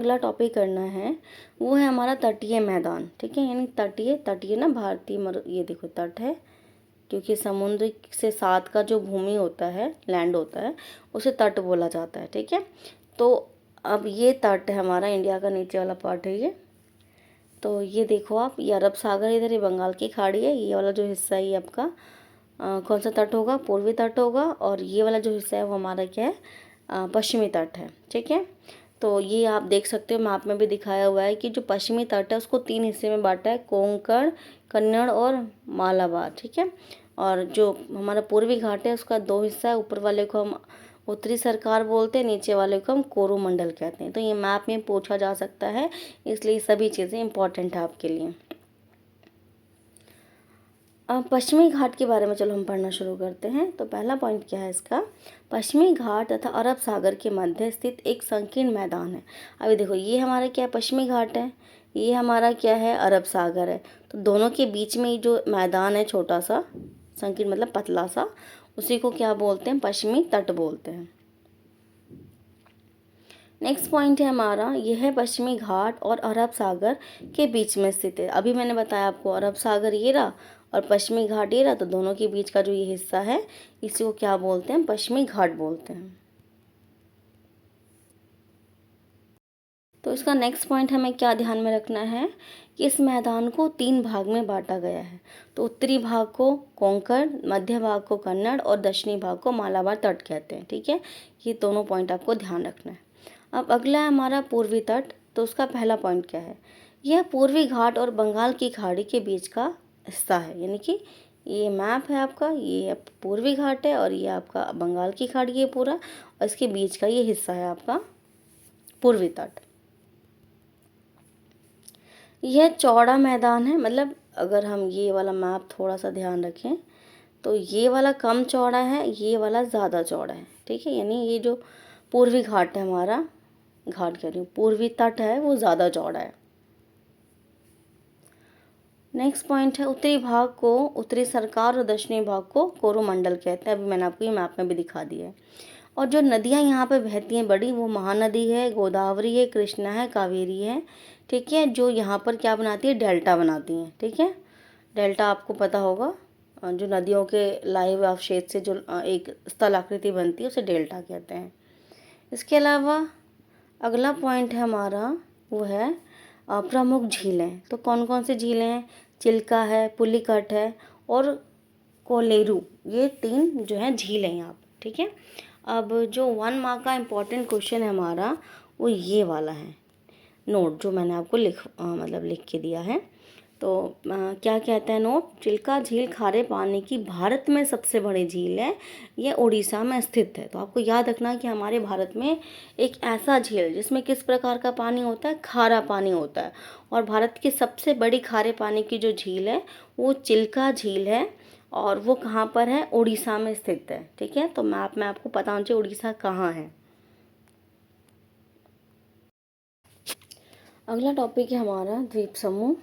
अगला टॉपिक करना है वो है हमारा तटीय मैदान। ठीक है, यानी तटीय तटीय ना भारतीय ये देखो तट है, क्योंकि समुद्र से साथ का जो भूमि होता है, लैंड होता है, उसे तट बोला जाता है। ठीक है, तो अब ये तट है हमारा, इंडिया का नीचे वाला पार्ट है ये। तो ये देखो आप, ये अरब सागर इधर, ये बंगाल की खाड़ी है, ये वाला जो हिस्सा है ये आपका कौन सा तट होगा? पूर्वी तट होगा। और ये वाला जो हिस्सा है वो हमारा क्या है? पश्चिमी तट है। ठीक है, तो ये आप देख सकते हो मैप में भी दिखाया हुआ है कि जो पश्चिमी तट है उसको 3 हिस्से में बांटा है, कोंकण, कन्नड़ और मालाबार। ठीक है, और जो हमारा पूर्वी घाट है उसका 2 हिस्सा है, ऊपर वाले को हम उत्तरी सरकार बोलते हैं, नीचे वाले को हम कोरोमंडल कहते हैं। तो ये मैप में पूछा जा सकता है, इसलिए सभी चीज़ें इंपॉर्टेंट है आपके लिए। अब पश्चिमी घाट के बारे में चलो हम पढ़ना शुरू करते हैं। तो पहला पॉइंट क्या है इसका? पश्चिमी घाट तथा अरब सागर के मध्य स्थित एक संकीर्ण मैदान है। अभी देखो, ये हमारा क्या है? पश्चिमी घाट है, ये हमारा क्या है? अरब सागर है। तो दोनों के बीच में जो मैदान है छोटा सा, संकीर्ण मतलब पतला सा, उसी को क्या बोलते हैं? पश्चिमी तट बोलते हैं। नेक्स्ट पॉइंट है हमारा, यह है पश्चिमी घाट और अरब सागर के बीच में स्थित है। अभी मैंने बताया आपको, अरब सागर ये रहा और पश्चिमी घाट ये रहा, तो दोनों के बीच का जो ये हिस्सा है इसी को क्या बोलते हैं? पश्चिमी घाट बोलते हैं। तो इसका नेक्स्ट पॉइंट हमें क्या ध्यान में रखना है कि इस मैदान को 3 भाग में बांटा गया है। तो उत्तरी भाग को कोंकण, मध्य भाग को कन्नड़ और दक्षिणी भाग को मालाबार तट कहते हैं। ठीक है, ये दोनों पॉइंट आपको ध्यान रखना है। अब अगला है हमारा पूर्वी तट। तो उसका पहला पॉइंट क्या है? यह पूर्वी घाट और बंगाल की खाड़ी के बीच का हिस्सा है। यानी कि ये मैप है आपका, ये पूर्वी घाट है और ये आपका बंगाल की खाड़ी है पूरा, और इसके बीच का ये हिस्सा है आपका पूर्वी तट। यह चौड़ा मैदान है, मतलब अगर हम ये वाला मैप थोड़ा सा ध्यान रखें तो ये वाला कम चौड़ा है, ये वाला ज़्यादा चौड़ा है। ठीक है, यानी ये जो पूर्वी घाट है हमारा, घाट कह रही हूँ, पूर्वी तट है, वो ज़्यादा चौड़ा है। नेक्स्ट पॉइंट है, उत्तरी भाग को उत्तरी सरकार और दक्षिणी भाग को कोरोमंडल कहते हैं। अभी मैंने आपको ये मैप में भी दिखा दिया है। और जो नदियाँ यहाँ पे बहती हैं बड़ी, वो महानदी है, गोदावरी है, कृष्णा है, कावेरी है। ठीक है, जो यहाँ पर क्या बनाती है? डेल्टा बनाती हैं। ठीक है, डेल्टा आपको पता होगा, जो नदियों के लाइव अवशेष से जो एक स्थल आकृति बनती है उसे डेल्टा कहते हैं। इसके अलावा अगला पॉइंट है हमारा, वो है प्रमुख झीलें। तो कौन कौन सी झीलें हैं? चिल्का है, पुलिकट है और कोलेरू, ये 3 जो है झील हैं यहाँ पर। ठीक है, अब जो 1 मार्क का इम्पोर्टेंट क्वेश्चन है हमारा, वो ये वाला है, नोट जो मैंने आपको मतलब लिख के दिया है। तो क्या कहता है नोट? चिल्का झील खारे पानी की भारत में सबसे बड़ी झील है, यह उड़ीसा में स्थित है। तो आपको याद रखना कि हमारे भारत में एक ऐसा झील जिसमें किस प्रकार का पानी होता है? खारा पानी होता है। और भारत की सबसे बड़ी खारे पानी की जो झील है वो चिल्का झील है, और वो कहाँ पर है? उड़ीसा में स्थित है। ठीक है, तो मैप में आपको पता होना चाहिए उड़ीसा कहाँ है। अगला टॉपिक है हमारा द्वीप समूह।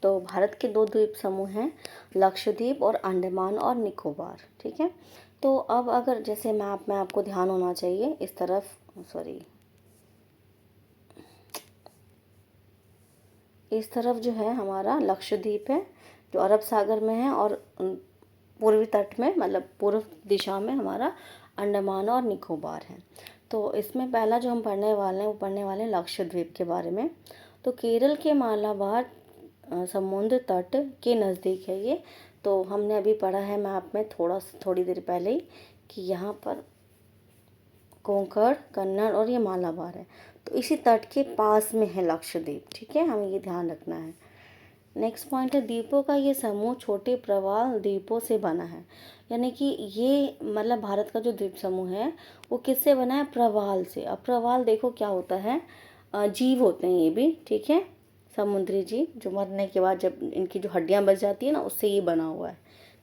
तो भारत के 2 द्वीप समूह हैं, लक्षद्वीप और अंडमान और निकोबार। ठीक है, तो अब अगर जैसे मैप में आपको ध्यान होना चाहिए, इस तरफ इस तरफ जो है हमारा लक्षद्वीप है जो अरब सागर में है, और पूर्वी तट में मतलब पूर्व दिशा में हमारा अंडमान और निकोबार है। तो इसमें पहला जो हम पढ़ने वाले हैं वो पढ़ने वाले हैं लक्षद्वीप के बारे में। तो केरल के मालाबार समुद्र तट के नज़दीक है ये। तो हमने अभी पढ़ा है मैप में थोड़ी देर पहले ही कि यहाँ पर कोंकण, कन्नड़ और ये मालाबार है। तो इसी तट के पास में है लक्षद्वीप। ठीक है, हमें ये ध्यान रखना है। नेक्स्ट पॉइंट है, द्वीपों का ये समूह छोटे प्रवाल द्वीपों से बना है। यानी कि ये मतलब भारत का जो द्वीप समूह है वो किससे बना है? प्रवाल से। अब प्रवाल देखो क्या होता है, जीव होते हैं ये भी। ठीक है, समुद्री जीव जो मरने के बाद जब इनकी जो हड्डियां बच जाती है ना, उससे ये बना हुआ है।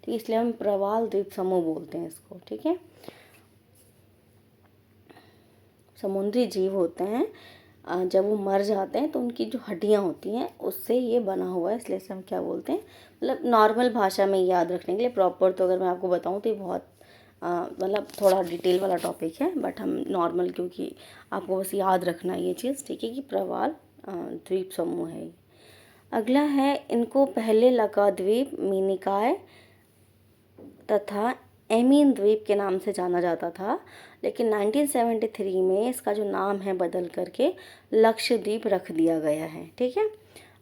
ठीक है, इसलिए हम प्रवाल द्वीप समूह बोलते हैं इसको। ठीक है, समुद्री जीव होते हैं, जब वो मर जाते हैं तो उनकी जो हड्डियां होती हैं उससे ये बना हुआ है, इसलिए इसे हम क्या बोलते हैं? मतलब नॉर्मल भाषा में याद रखने के लिए, प्रॉपर तो अगर मैं आपको बताऊं तो ये बहुत मतलब थोड़ा डिटेल वाला टॉपिक है, बट हम नॉर्मल, क्योंकि आपको बस याद रखना है ये चीज़, ठीक है, कि प्रवाल द्वीप समूह है। अगला है, इनको पहले लकाद्वीप, मिनिकॉय तथा एमीन द्वीप के नाम से जाना जाता था, लेकिन 1973 में इसका जो नाम है बदल करके लक्षद्वीप रख दिया गया है, ठीक है।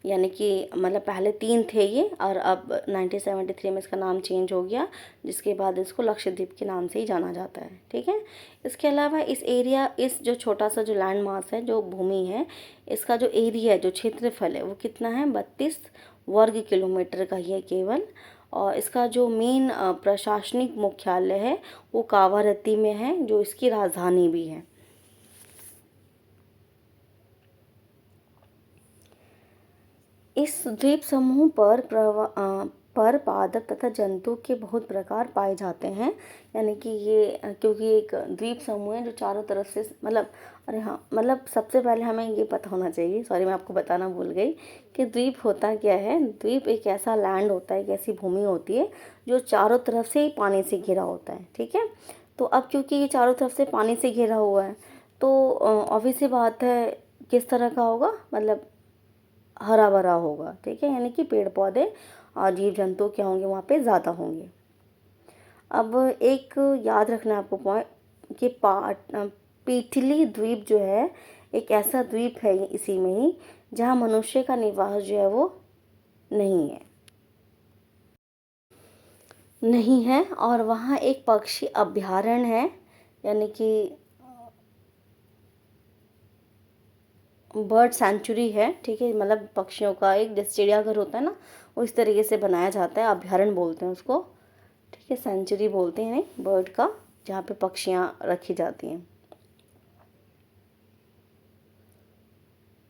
यानी कि मतलब पहले 3 थे ये, और अब 1973 में इसका नाम चेंज हो गया, जिसके बाद इसको लक्षद्वीप के नाम से ही जाना जाता है, ठीक है। इसके अलावा इस एरिया, इस जो छोटा सा जो लैंड मास है, जो भूमि है, इसका जो एरिया है, जो क्षेत्रफल है, वो कितना है, 32 वर्ग किलोमीटर का ही है केवल। और इसका जो मेन प्रशासनिक मुख्यालय है वो कावारत्ती में है, जो इसकी राजधानी भी है। इस द्वीप समूह पर पादप तथा जंतु के बहुत प्रकार पाए जाते हैं। यानी कि ये क्योंकि एक द्वीप समूह है जो चारों तरफ से, मतलब, अरे हाँ, मतलब सबसे पहले हमें ये पता होना चाहिए, सॉरी मैं आपको बताना भूल गई, कि द्वीप होता क्या है। द्वीप एक ऐसा लैंड होता है, एक ऐसी भूमि होती है जो चारों तरफ से पानी से घिरा होता है, ठीक है। तो अब क्योंकि ये चारों तरफ से पानी से घिरा हुआ है, तो ऑब्वियस सी बात है, किस तरह का होगा, मतलब हरा भरा होगा, ठीक है। यानी कि पेड़ पौधे और जीव जंतु क्या होंगे, वहाँ पे ज़्यादा होंगे। अब एक याद रखना आपको पॉइंट कि पीठली द्वीप जो है, एक ऐसा द्वीप है इसी में ही जहाँ मनुष्य का निवास जो है वो नहीं है, और वहाँ एक पक्षी अभयारण्य है, यानी कि बर्ड सेंचुरी है, ठीक है। मतलब पक्षियों का एक, जैसे चिड़ियाघर होता है ना, उस तरीके से बनाया जाता है, अभयारण्य बोलते हैं उसको, ठीक है। सेंचुरी बोलते हैं नहीं बर्ड का, जहाँ पे पक्षियाँ रखी जाती हैं,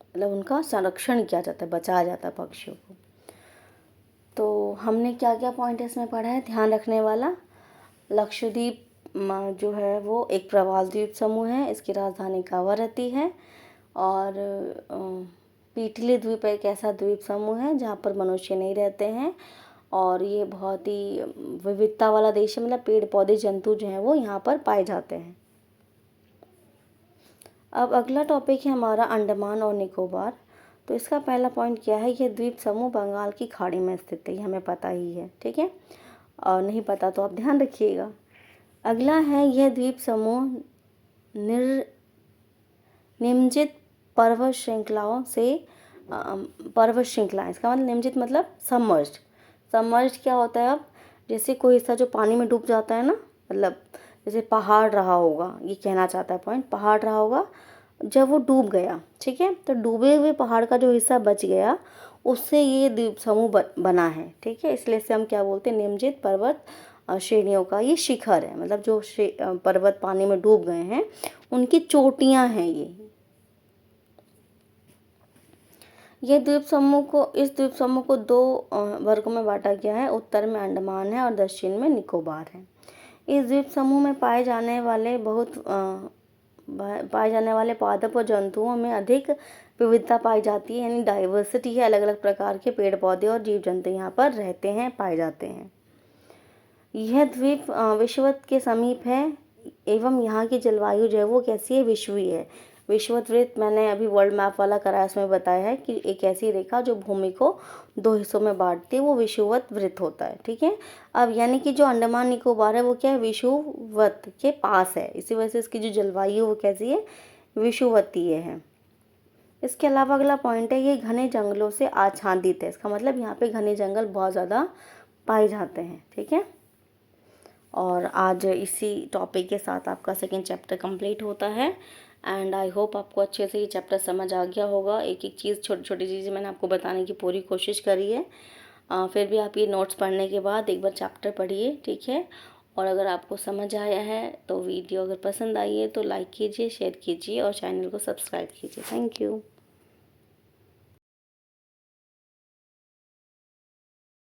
मतलब उनका संरक्षण किया जाता है, बचाया जाता है पक्षियों को। तो हमने क्या क्या पॉइंट इसमें पढ़ा है ध्यान रखने वाला। लक्षद्वीप जो है वो एक प्रवाल द्वीप समूह है, इसकी राजधानी कावारत्ती है। और पीठली द्वीप एक ऐसा द्वीप समूह है जहाँ पर मनुष्य नहीं रहते हैं, और ये बहुत ही विविधता वाला देश है, मतलब पेड़ पौधे जंतु जो हैं वो यहाँ पर पाए जाते हैं। अब अगला टॉपिक है हमारा अंडमान और निकोबार। तो इसका पहला पॉइंट क्या है, ये द्वीप समूह बंगाल की खाड़ी में स्थित है, ये हमें पता ही है, ठीक है। और नहीं पता तो आप ध्यान रखिएगा। अगला है, यह द्वीप समूह निम्नजित पर्वत श्रृंखलाओं से पर्वत श्रृंखला, इसका मतलब निम्नजित मतलब सबमर्ज्ड। सबमर्ज्ड क्या होता है, अब जैसे कोई हिस्सा जो पानी में डूब जाता है ना, मतलब जैसे पहाड़ रहा होगा, ये कहना चाहता है पॉइंट, पहाड़ रहा होगा, जब वो डूब गया, ठीक है, तो डूबे हुए पहाड़ का जो हिस्सा बच गया, उससे ये द्वीप समूह बना है, ठीक है। इसलिए इसे हम क्या बोलते हैं, निम्नजित पर्वत श्रेणियों का ये शिखर है, मतलब जो पर्वत पानी में डूब गए हैं उनकी चोटियां हैं ये। इस द्वीप समूह को 2 वर्गों में बांटा गया है, उत्तर में अंडमान है और दक्षिण में निकोबार है। इस द्वीप समूह में पाए जाने वाले पादप और जंतुओं में अधिक विविधता पाई जाती है, यानी डाइवर्सिटी है, अलग अलग प्रकार के पेड़ पौधे और जीव जंतु यहाँ पर रहते हैं, पाए जाते हैं। यह द्वीप विषुवत के समीप है, एवं यहाँ की जलवायु जो है वो कैसी है, विषुवी है। विषुवत वृत्त मैंने अभी वर्ल्ड मैप वाला कराया, उसमें बताया है कि एक ऐसी रेखा जो भूमि को 2 हिस्सों में बांटती है, वो विषुवत वृत्त होता है, ठीक है। अब यानी कि जो अंडमान निकोबार है वो क्या है, विषुवत के पास है, इसी वजह से इसकी जो जलवायु वो कैसी है, विषुवतीय है। इसके अलावा अगला पॉइंट है, ये घने जंगलों से आच्छादित है, इसका मतलब यहाँ पे घने जंगल बहुत ज़्यादा पाए जाते हैं, ठीक है। और आज इसी टॉपिक के साथ आपका सेकेंड चैप्टर कंप्लीट होता है, एंड आई होप आपको अच्छे से ये चैप्टर समझ आ गया होगा। एक एक चीज़, छोटी छोटी चीज़ें मैंने आपको बताने की पूरी कोशिश करी है। फिर भी आप ये नोट्स पढ़ने के बाद एक बार चैप्टर पढ़िए, ठीक है। और अगर आपको समझ आया है तो वीडियो अगर पसंद आई है तो लाइक कीजिए, शेयर कीजिए और चैनल को सब्सक्राइब कीजिए। Thank you.